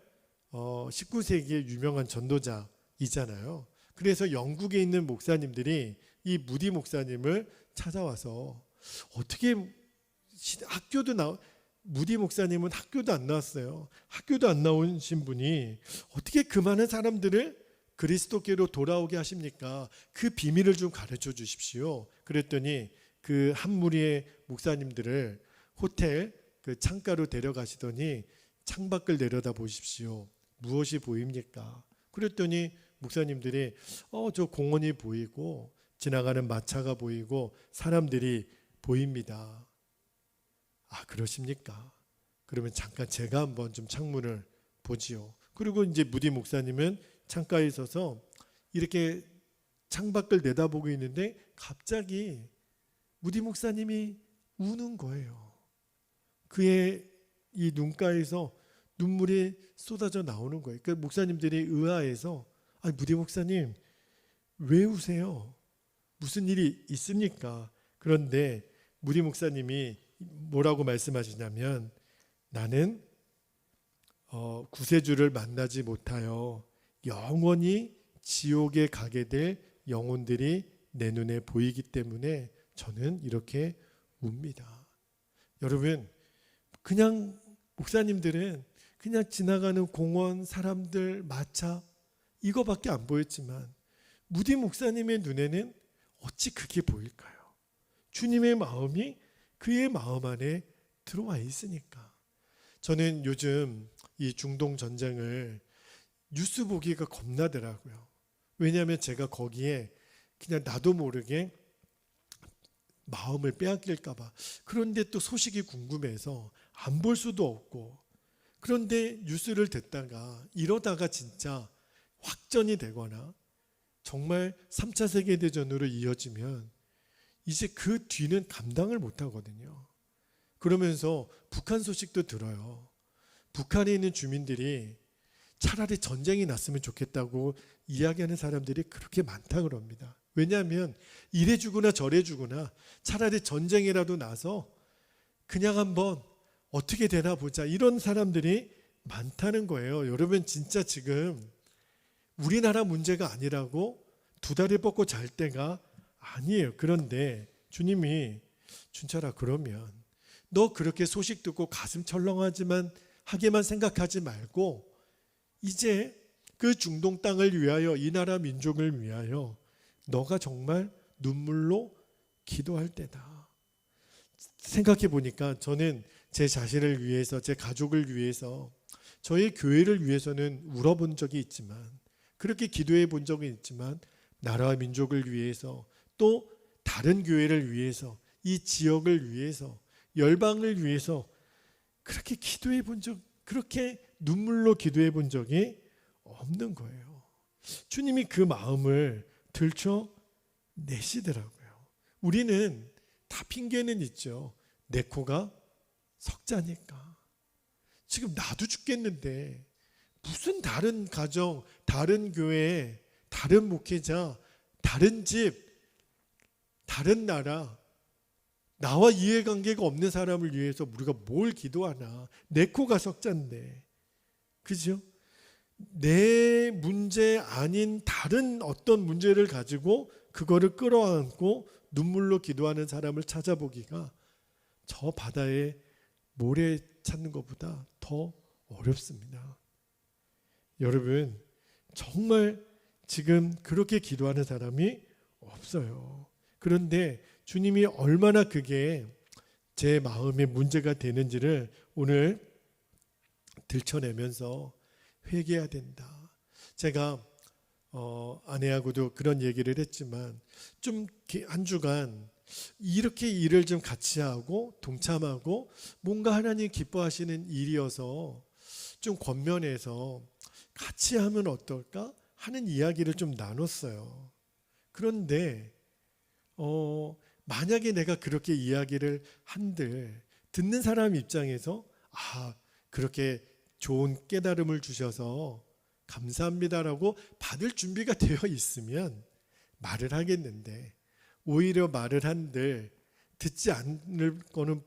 19세기의 유명한 전도자이잖아요. 그래서 영국에 있는 목사님들이 이 무디 목사님을 찾아와서 어떻게 무디 목사님은 학교도 안 나왔어요. 학교도 안 나오신 분이 어떻게 그 많은 사람들을 그리스도께로 돌아오게 하십니까? 그 비밀을 좀 가르쳐 주십시오. 그랬더니 그 한 무리의 목사님들을 호텔 그 창가로 데려가시더니 창밖을 내려다 보십시오. 무엇이 보입니까? 그랬더니 목사님들이 저 공원이 보이고 지나가는 마차가 보이고 사람들이 보입니다. 아, 그러십니까? 그러면 잠깐 제가 한번 좀 창문을 보지요. 그리고 이제 무디 목사님은 창가에 서서 이렇게 창밖을 내다보고 있는데 갑자기 무디 목사님이 우는 거예요. 그의 이 눈가에서 눈물이 쏟아져 나오는 거예요. 그러니까 목사님들이 의아해서 무디 목사님 왜 우세요? 무슨 일이 있습니까? 그런데 무디 목사님이 뭐라고 말씀하시냐면 나는 구세주를 만나지 못하여 영원히 지옥에 가게 될 영혼들이 내 눈에 보이기 때문에 저는 이렇게 웁니다. 여러분, 그냥 목사님들은 그냥 지나가는 공원, 사람들, 마차 이거밖에 안 보였지만 무디 목사님의 눈에는 어찌 그게 보일까요? 주님의 마음이 그의 마음 안에 들어와 있으니까. 저는 요즘 이 중동 전쟁을 뉴스 보기가 겁나더라고요. 왜냐하면 제가 거기에 그냥 나도 모르게 마음을 빼앗길까 봐. 그런데 또 소식이 궁금해서 안 볼 수도 없고. 그런데 뉴스를 듣다가 이러다가 진짜 확전이 되거나 정말 3차 세계대전으로 이어지면 이제 그 뒤는 감당을 못 하거든요. 그러면서 북한 소식도 들어요. 북한에 있는 주민들이 차라리 전쟁이 났으면 좋겠다고 이야기하는 사람들이 그렇게 많다 그럽니다. 왜냐하면 이래 주거나 저래 주거나 차라리 전쟁이라도 나서 그냥 한번 어떻게 되나 보자 이런 사람들이 많다는 거예요. 여러분 진짜 지금 우리나라 문제가 아니라고 두 다리 뻗고 잘 때가 아니에요. 그런데 주님이 준철아 그러면 너 그렇게 소식 듣고 가슴 철렁하지만 하게만 생각하지 말고 이제 그 중동 땅을 위하여 이 나라 민족을 위하여 너가 정말 눈물로 기도할 때다. 생각해 보니까 저는 제 자신을 위해서 제 가족을 위해서 저희 교회를 위해서는 울어본 적이 있지만 그렇게 기도해 본 적이 있지만 나라와 민족을 위해서 또 다른 교회를 위해서 이 지역을 위해서 열방을 위해서 그렇게 기도해 본 적 그렇게 눈물로 기도해 본 적이 없는 거예요. 주님이 그 마음을 들춰내시더라고요. 우리는 다 핑계는 있죠. 내 코가 석자니까. 지금 나도 죽겠는데 무슨 다른 가정, 다른 교회, 다른 목회자, 다른 집, 다른 나라 나와 이해관계가 없는 사람을 위해서 우리가 뭘 기도하나. 내 코가 석자인데. 그죠? 내 문제 아닌 다른 어떤 문제를 가지고 그거를 끌어안고 눈물로 기도하는 사람을 찾아보기가 저 바다에 모래 찾는 것보다 더 어렵습니다. 여러분 정말 지금 그렇게 기도하는 사람이 없어요. 그런데 주님이 얼마나 그게 제 마음에 문제가 되는지를 오늘 들춰내면서 회개해야 된다. 제가 아내하고도 그런 얘기를 했지만 좀 한 주간 이렇게 일을 좀 같이 하고 동참하고 뭔가 하나님 기뻐하시는 일이어서 좀 권면해서 같이 하면 어떨까 하는 이야기를 좀 나눴어요. 그런데 만약에 내가 그렇게 이야기를 한들 듣는 사람 입장에서 그렇게 좋은 깨달음을 주셔서 감사합니다라고 받을 준비가 되어 있으면 말을 하겠는데 오히려 말을 한들 듣지 않을 거는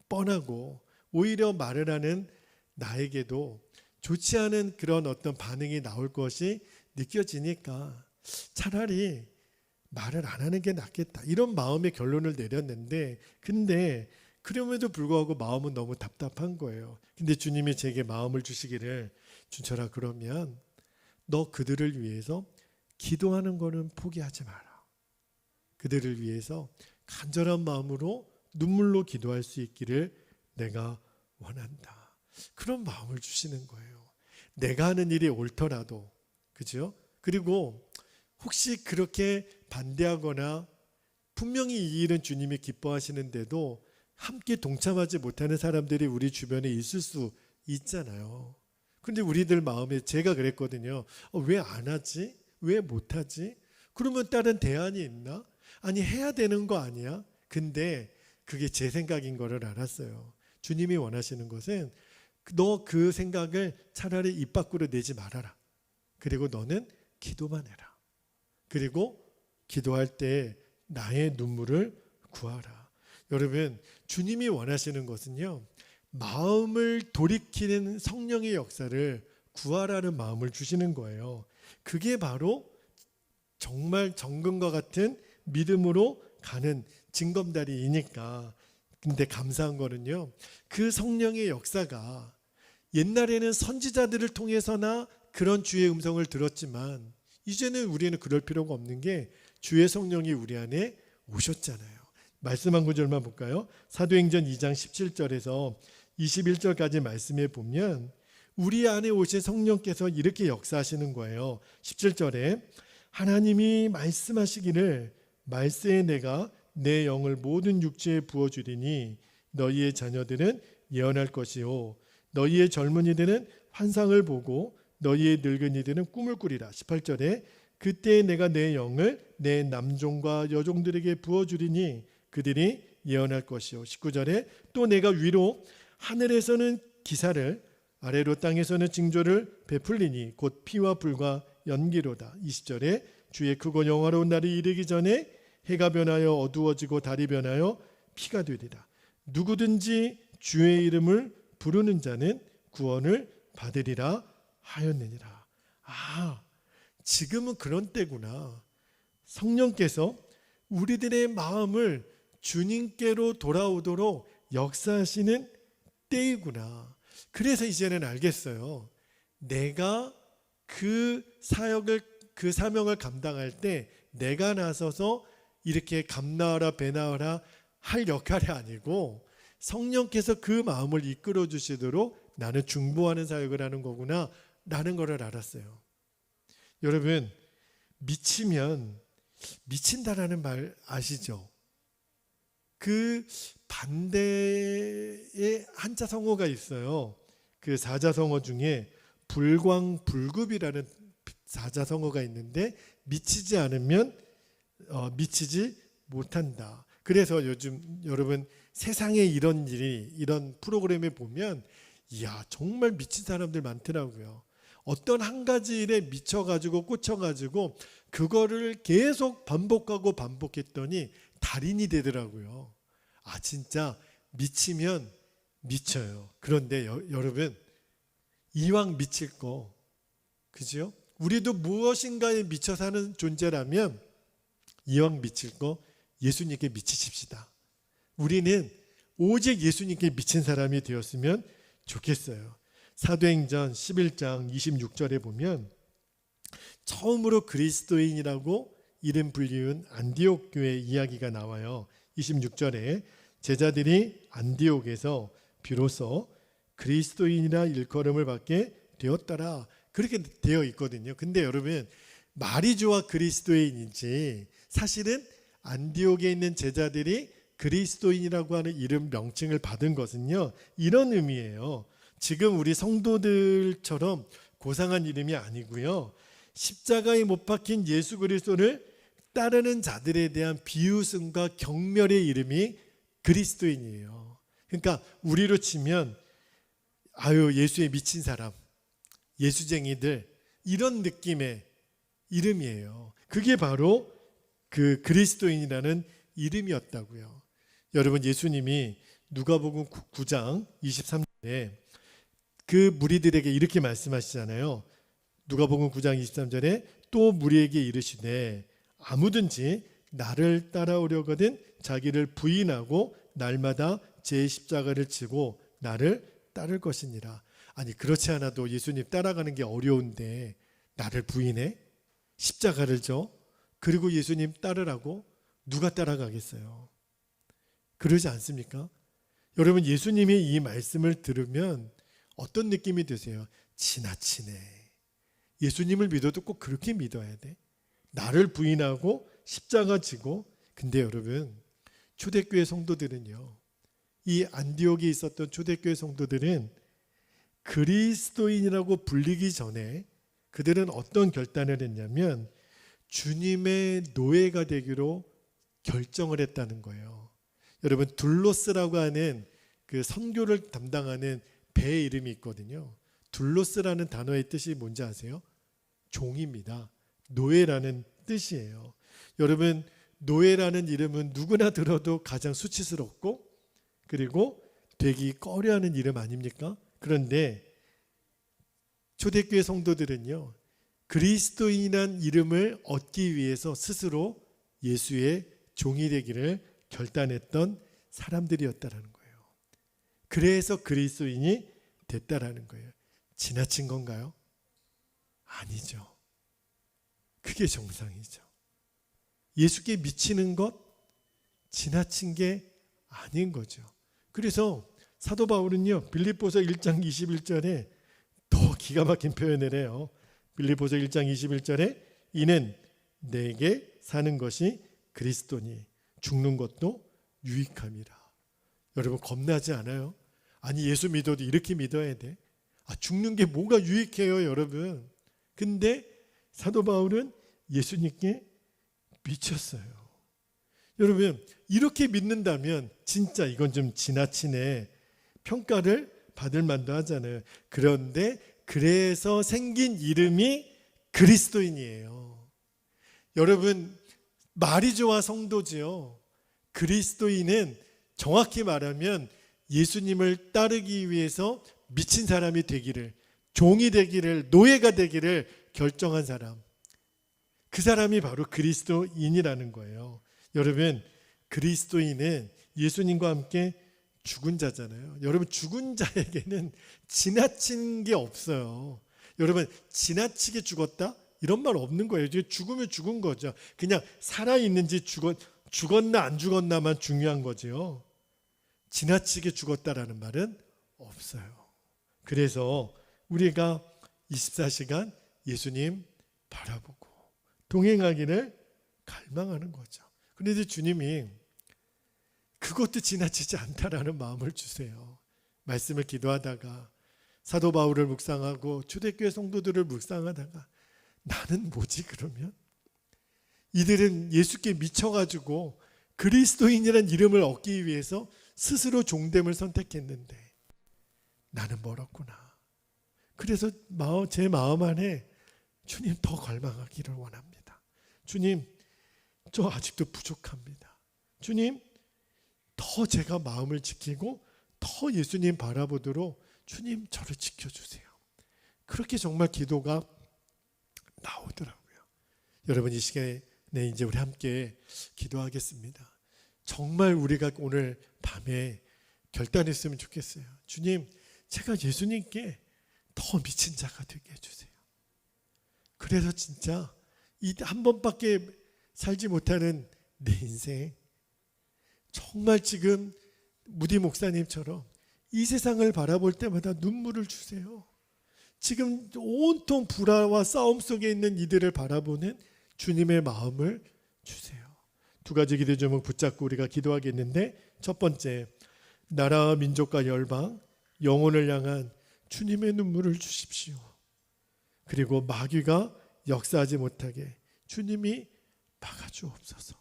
뻔하고 오히려 말을 하는 나에게도 좋지 않은 그런 어떤 반응이 나올 것이 느껴지니까 차라리 말을 안 하는 게 낫겠다, 이런 마음의 결론을 내렸는데, 근데 그럼에도 불구하고 마음은 너무 답답한 거예요. 근데 주님이 제게 마음을 주시기를, 준철아, 그러면 너 그들을 위해서 기도하는 거는 포기하지 마라. 그들을 위해서 간절한 마음으로 눈물로 기도할 수 있기를 내가 원한다. 그런 마음을 주시는 거예요. 내가 하는 일이 옳더라도, 그죠? 그리고 혹시 그렇게 반대하거나 분명히 이 일은 주님이 기뻐하시는데도 함께 동참하지 못하는 사람들이 우리 주변에 있을 수 있잖아요. 근데 우리들 마음에, 제가 그랬거든요. 왜 안 하지? 왜 못 하지? 그러면 다른 대안이 있나? 아니, 해야 되는 거 아니야? 근데 그게 제 생각인 거를 알았어요. 주님이 원하시는 것은 너 그 생각을 차라리 입 밖으로 내지 말아라. 그리고 너는 기도만 해라. 그리고 기도할 때 나의 눈물을 구하라. 여러분, 주님이 원하시는 것은요, 마음을 돌이키는 성령의 역사를 구하라는 마음을 주시는 거예요. 그게 바로 정말 정금과 같은 믿음으로 가는 징검다리이니까. 근데 감사한 거는요, 그 성령의 역사가 옛날에는 선지자들을 통해서나 그런 주의 음성을 들었지만, 이제는 우리는 그럴 필요가 없는 게 주의 성령이 우리 안에 오셨잖아요. 말씀 한 구절만 볼까요? 사도행전 2장 17절에서 21절까지 말씀에 보면 우리 안에 오신 성령께서 이렇게 역사하시는 거예요. 17절에 하나님이 말씀하시기를, 말세에 내가 내 영을 모든 육체에 부어주리니 너희의 자녀들은 예언할 것이요 너희의 젊은이들은 환상을 보고 너희의 늙은이들은 꿈을 꾸리라. 18절에 그때 내가 내 영을 내 남종과 여종들에게 부어주리니 그들이 예언할 것이요. 19절에 또 내가 위로 하늘에서는 기사를, 아래로 땅에서는 징조를 베풀리니 곧 피와 불과 연기로다. 20절에 주의 크고 영화로운 날이 이르기 전에 해가 변하여 어두워지고 달이 변하여 피가 되리라. 누구든지 주의 이름을 부르는 자는 구원을 받으리라 하였느니라. 지금은 그런 때구나. 성령께서 우리들의 마음을 주님께로 돌아오도록 역사하시는 때이구나. 그래서 이제는 알겠어요. 내가 그 사역을, 그 사명을 감당할 때 내가 나서서 이렇게 감나하라 배나하라 할 역할이 아니고 성령께서 그 마음을 이끌어 주시도록 나는 중보하는 사역을 하는 거구나 라는 것을 알았어요. 여러분, 미치면 미친다라는 말 아시죠? 그 반대의 한자 성어가 있어요. 그 사자성어 중에 불광불급이라는 사자성어가 있는데, 미치지 않으면 미치지 못한다. 그래서 요즘 여러분 세상에 이런 일이, 이런 프로그램에 보면 이야, 정말 미친 사람들 많더라고요. 어떤 한 가지 일에 미쳐가지고 꽂혀가지고 그거를 계속 반복하고 반복했더니 달인이 되더라고요. 진짜 미치면 미쳐요. 그런데 여러분, 이왕 미칠 거, 그죠? 우리도 무엇인가에 미쳐 사는 존재라면 이왕 미칠 거 예수님께 미치십시다. 우리는 오직 예수님께 미친 사람이 되었으면 좋겠어요. 사도행전 11장 26절에 보면 처음으로 그리스도인이라고 이름 불리운 안디옥 교회 이야기가 나와요. 26절에 제자들이 안디옥에서 비로소 그리스도인이라 일컬음을 받게 되었더라, 그렇게 되어 있거든요. 근데 여러분, 마리주와 그리스도인인지, 사실은 안디옥에 있는 제자들이 그리스도인이라고 하는 이름 명칭을 받은 것은요, 이런 의미예요. 지금 우리 성도들처럼 고상한 이름이 아니고요, 십자가에 못 박힌 예수 그리스도를 따르는 자들에 대한 비웃음과 경멸의 이름이 그리스도인이에요. 그러니까 우리로 치면 예수에 미친 사람, 예수쟁이들, 이런 느낌의 이름이에요. 그게 바로 그 그리스도인이라는 이름이었다고요. 여러분, 예수님이 누가복음 9장 23절에 그 무리들에게 이렇게 말씀하시잖아요. 누가복음 9장 23절에 또 무리에게 이르시되 아무든지 나를 따라오려거든 자기를 부인하고 날마다 제 십자가를 지고 나를 따를 것이니라. 아니 그렇지 않아도 예수님 따라가는 게 어려운데 나를 부인해? 십자가를 져? 그리고 예수님 따르라고? 누가 따라가겠어요? 그러지 않습니까? 여러분 예수님의 이 말씀을 들으면 어떤 느낌이 드세요? 지나치네. 예수님을 믿어도 꼭 그렇게 믿어야 돼? 나를 부인하고 십자가 지고. 근데 여러분 초대교회 성도들은요, 이 안디옥에 있었던 초대교회 성도들은 그리스도인이라고 불리기 전에 그들은 어떤 결단을 했냐면 주님의 노예가 되기로 결정을 했다는 거예요. 여러분 둘로스라고 하는 그 선교를 담당하는 배의 이름이 있거든요. 둘로스라는 단어의 뜻이 뭔지 아세요? 종입니다. 노예라는 뜻이에요. 여러분 노예라는 이름은 누구나 들어도 가장 수치스럽고 그리고 되기 꺼려하는 이름 아닙니까? 그런데 초대교회 성도들은요, 그리스도인이란 이름을 얻기 위해서 스스로 예수의 종이 되기를 결단했던 사람들이었다라는 거예요. 그래서 그리스도인이 됐다라는 거예요. 지나친 건가요? 아니죠. 그게 정상이죠. 예수께 미치는 것 지나친 게 아닌 거죠. 그래서 사도 바울은요, 빌립보서 1장 21절에 더 기가 막힌 표현을 해요. 빌립보서 1장 21절에 이는 내게 사는 것이 그리스도니 죽는 것도 유익함이라. 여러분 겁나지 않아요? 아니 예수 믿어도 이렇게 믿어야 돼? 죽는 게 뭐가 유익해요 여러분? 근데 사도 바울은 예수님께 미쳤어요. 여러분 이렇게 믿는다면 진짜 이건 좀 지나치네, 평가를 받을 만도 하잖아요. 그런데 그래서 생긴 이름이 그리스도인이에요. 여러분 말이 좋아 성도지요. 그리스도인은 정확히 말하면 예수님을 따르기 위해서 미친 사람이 되기를, 종이 되기를, 노예가 되기를 결정한 사람, 그 사람이 바로 그리스도인이라는 거예요. 여러분 그리스도인은 예수님과 함께 죽은 자잖아요. 여러분 죽은 자에게는 지나친 게 없어요. 여러분 지나치게 죽었다? 이런 말 없는 거예요. 죽으면 죽은 거죠. 그냥 살아있는지 죽었나 안 죽었나만 중요한 거죠. 지나치게 죽었다라는 말은 없어요. 그래서 우리가 24시간 예수님 바라보고 동행하기를 갈망하는 거죠. 그런데 주님이 그것도 지나치지 않다라는 마음을 주세요. 말씀을 기도하다가 사도 바울을 묵상하고 초대교회 성도들을 묵상하다가 나는 뭐지 그러면? 이들은 예수께 미쳐가지고 그리스도인이라는 이름을 얻기 위해서 스스로 종됨을 선택했는데 나는 멀었구나. 그래서 제 마음 안에 주님 더 갈망하기를 원합니다. 주님 저 아직도 부족합니다. 주님 더 제가 마음을 지키고 더 예수님 바라보도록 주님 저를 지켜주세요. 그렇게 정말 기도가 나오더라고요. 여러분 이 시간에 이제 우리 함께 기도하겠습니다. 정말 우리가 오늘 밤에 결단했으면 좋겠어요. 주님 제가 예수님께 더 미친 자가 되게 해주세요. 그래서 진짜 이 한 번밖에 살지 못하는 내 인생 정말 지금 무디 목사님처럼 이 세상을 바라볼 때마다 눈물을 주세요. 지금 온통 불화와 싸움 속에 있는 이들을 바라보는 주님의 마음을 주세요. 두 가지 기도 제목 붙잡고 우리가 기도하겠는데, 첫 번째, 나라와 민족과 열방, 영혼을 향한 주님의 눈물을 주십시오. 그리고 마귀가 역사하지 못하게 주님이 막아주옵소서.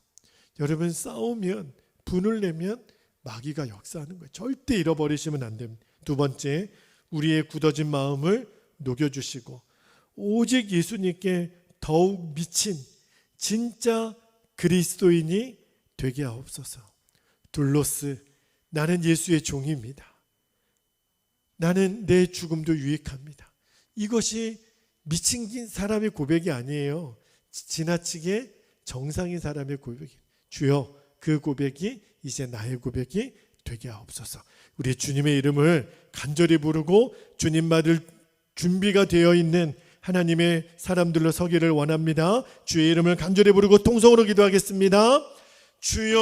여러분 싸우면, 분을 내면 마귀가 역사하는 거예요. 절대 잃어버리시면 안 됩니다. 두 번째, 우리의 굳어진 마음을 녹여주시고 오직 예수님께 더욱 미친 진짜 그리스도인이 되게 하옵소서. 둘로스, 나는 예수의 종입니다. 나는 내 죽음도 유익합니다. 이것이 미친 사람의 고백이 아니에요. 지나치게 정상인 사람의 고백이. 주여, 그 고백이 이제 나의 고백이 되게 하옵소서. 우리 주님의 이름을 간절히 부르고 주님 받을 준비가 되어 있는 하나님의 사람들로 서기를 원합니다. 주의 이름을 간절히 부르고 통성으로 기도하겠습니다. 주여.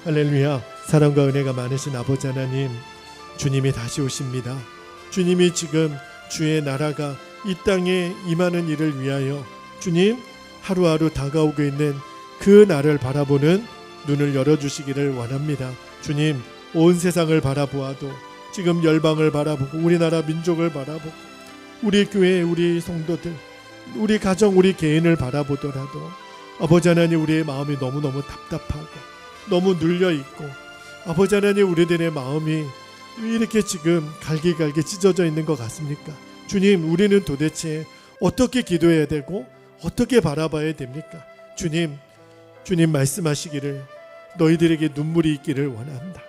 할렐루야. 사랑과 은혜가 많으신 아버지 하나님, 주님이 다시 오십니다. 주님이 지금 주의 나라가 이 땅에 임하는 일을 위하여 주님 하루하루 다가오고 있는 그 날을 바라보는 눈을 열어주시기를 원합니다. 주님, 온 세상을 바라보아도 지금 열방을 바라보고 우리나라 민족을 바라보고 우리 교회, 우리 성도들, 우리 가정, 우리 개인을 바라보더라도 아버지 하나님, 우리의 마음이 너무너무 답답하고 너무 눌려있고 아버지 하나님, 우리들의 마음이 왜 이렇게 지금 갈기갈기 찢어져 있는 것 같습니까? 주님, 우리는 도대체 어떻게 기도해야 되고 어떻게 바라봐야 됩니까? 주님 말씀하시기를 너희들에게 눈물이 있기를 원한다.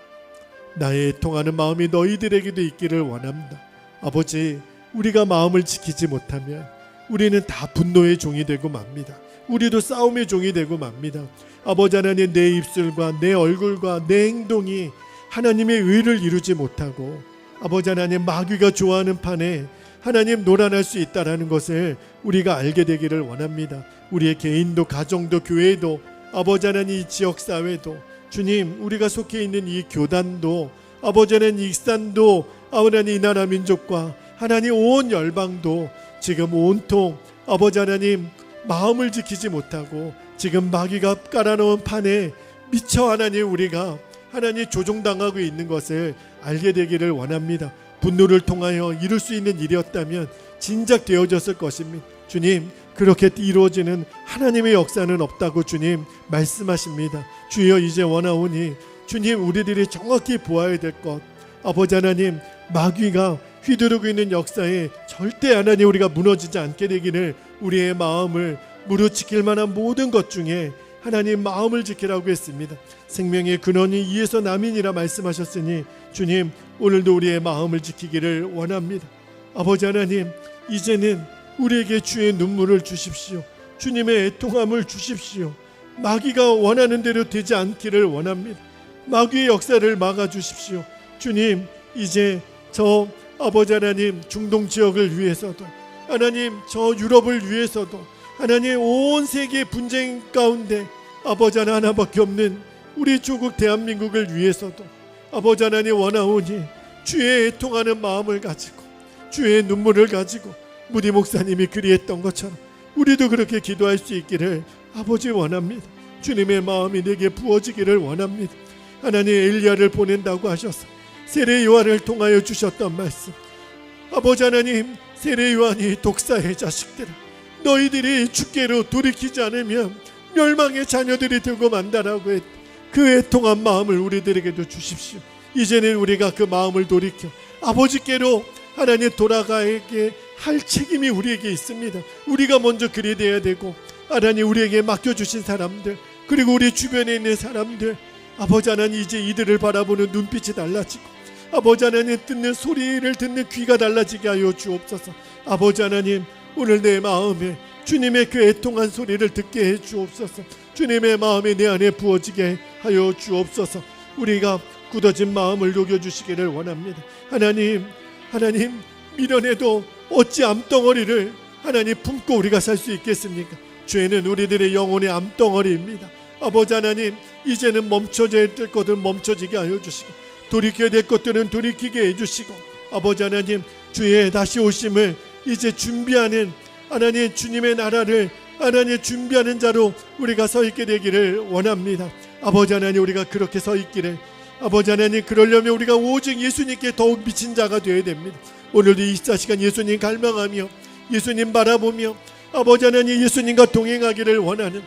나의 애통하는 마음이 너희들에게도 있기를 원합니다. 아버지, 우리가 마음을 지키지 못하면 우리는 다 분노의 종이 되고 맙니다. 우리도 싸움의 종이 되고 맙니다. 아버지 하나님, 내 입술과 내 얼굴과 내 행동이 하나님의 의를 이루지 못하고 아버지 하나님, 마귀가 좋아하는 판에 하나님 놀아날 수 있다는 것을 우리가 알게 되기를 원합니다. 우리의 개인도 가정도 교회도 아버지 하나님, 이 지역사회도 주님, 우리가 속해 있는 이 교단도 아버지 하나님, 익산도 아버지 하나님, 이 나라 민족과 하나님 온 열방도 지금 온통 아버지 하나님 마음을 지키지 못하고 지금 마귀가 깔아놓은 판에 미쳐 하나님 우리가 하나님 조종당하고 있는 것을 알게 되기를 원합니다. 분노를 통하여 이룰 수 있는 일이었다면 진작 되어졌을 것입니다. 주님, 그렇게 이루어지는 하나님의 역사는 없다고 주님 말씀하십니다. 주여, 이제 원하오니 주님, 우리들이 정확히 보아야 될 것, 아버지 하나님, 마귀가 휘두르고 있는 역사에 절대 하나님 우리가 무너지지 않게 되기를, 우리의 마음을 무릇 지킬 만한 모든 것 중에 하나님 마음을 지키라고 했습니다. 생명의 근원이 이에서 남이니라 말씀하셨으니 주님, 오늘도 우리의 마음을 지키기를 원합니다. 아버지 하나님, 이제는 우리에게 주의 눈물을 주십시오. 주님의 애통함을 주십시오. 마귀가 원하는 대로 되지 않기를 원합니다. 마귀의 역사를 막아주십시오. 주님, 이제 저 아버지 하나님 중동 지역을 위해서도 하나님 저 유럽을 위해서도 하나님 온 세계 분쟁 가운데 아버지 하나밖에 없는 우리 조국 대한민국을 위해서도 아버지 하나님 원하오니 주의 애통하는 마음을 가지고 주의 눈물을 가지고 무디 목사님이 그리했던 것처럼 우리도 그렇게 기도할 수 있기를 아버지 원합니다. 주님의 마음이 내게 부어지기를 원합니다. 하나님, 엘리야를 보낸다고 하셔서 세례 요한을 통하여 주셨던 말씀, 아버지 하나님, 세례 요한이 독사의 자식들아, 너희들이 주께로 돌이키지 않으면 멸망의 자녀들이 되고 만다라고 했. 그 애통한 마음을 우리들에게도 주십시오. 이제는 우리가 그 마음을 돌이켜 아버지께로 하나님 돌아가게 할 책임이 우리에게 있습니다. 우리가 먼저 그리 돼야 되고 하나님 우리에게 맡겨주신 사람들, 그리고 우리 주변에 있는 사람들, 아버지 하나님, 이제 이들을 바라보는 눈빛이 달라지고 아버지 하나님 듣는 소리를 듣는 귀가 달라지게 하여 주옵소서. 아버지 하나님, 오늘 내 마음에 주님의 그 애통한 소리를 듣게 해 주옵소서. 주님의 마음이 내 안에 부어지게 하여 주옵소서. 우리가 굳어진 마음을 녹여주시기를 원합니다. 하나님, 미련해도 어찌 암덩어리를 하나님 품고 우리가 살 수 있겠습니까? 죄는 우리들의 영혼의 암덩어리입니다. 아버지 하나님, 이제는 멈춰져야 될 것들은 멈춰지게 하여 주시고 돌이켜야 될 것들은 돌이키게 해주시고 아버지 하나님, 주의 다시 오심을 이제 준비하는 하나님 주님의 나라를 하나님 준비하는 자로 우리가 서 있게 되기를 원합니다. 아버지 하나님, 우리가 그렇게 서 있기를, 아버지 하나님, 그러려면 우리가 오직 예수님께 더욱 미친 자가 되어야 됩니다. 오늘도 24시간 예수님 갈망하며 예수님 바라보며 아버지 하나님 예수님과 동행하기를 원하는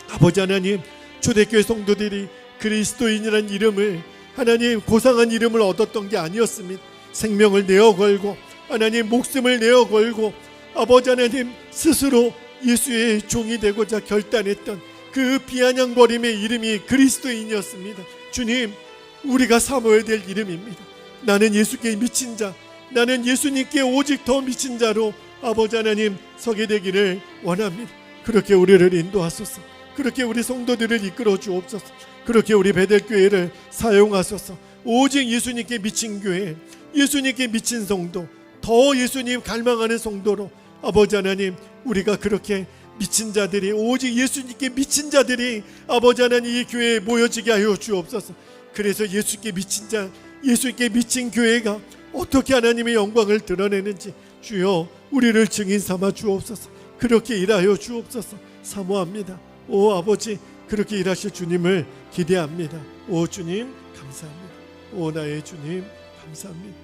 아버지 하나님, 초대교회 성도들이 그리스도인이라는 이름을 하나님 고상한 이름을 얻었던 게 아니었습니다. 생명을 내어 걸고 하나님 목숨을 내어 걸고 아버지 하나님 스스로 예수의 종이 되고자 결단했던 그 비아냥거림의 이름이 그리스도인이었습니다. 주님, 우리가 삼아야 될 이름입니다. 나는 예수께 미친 자, 나는 예수님께 오직 더 미친 자로 아버지 하나님 서게 되기를 원합니다. 그렇게 우리를 인도하소서. 그렇게 우리 성도들을 이끌어 주옵소서. 그렇게 우리 베델교회를 사용하소서. 오직 예수님께 미친 교회, 예수님께 미친 성도, 더 예수님 갈망하는 성도로 아버지 하나님, 우리가 그렇게 미친 자들이, 오직 예수님께 미친 자들이 아버지 하나님 이 교회에 모여지게 하여 주옵소서. 그래서 예수께 미친 자, 예수께 미친 교회가 어떻게 하나님의 영광을 드러내는지 주여 우리를 증인 삼아 주옵소서. 그렇게 일하여 주옵소서. 사모합니다. 오 아버지, 그렇게 일하실 주님을 기대합니다. 오 주님 감사합니다. 오 나의 주님 감사합니다.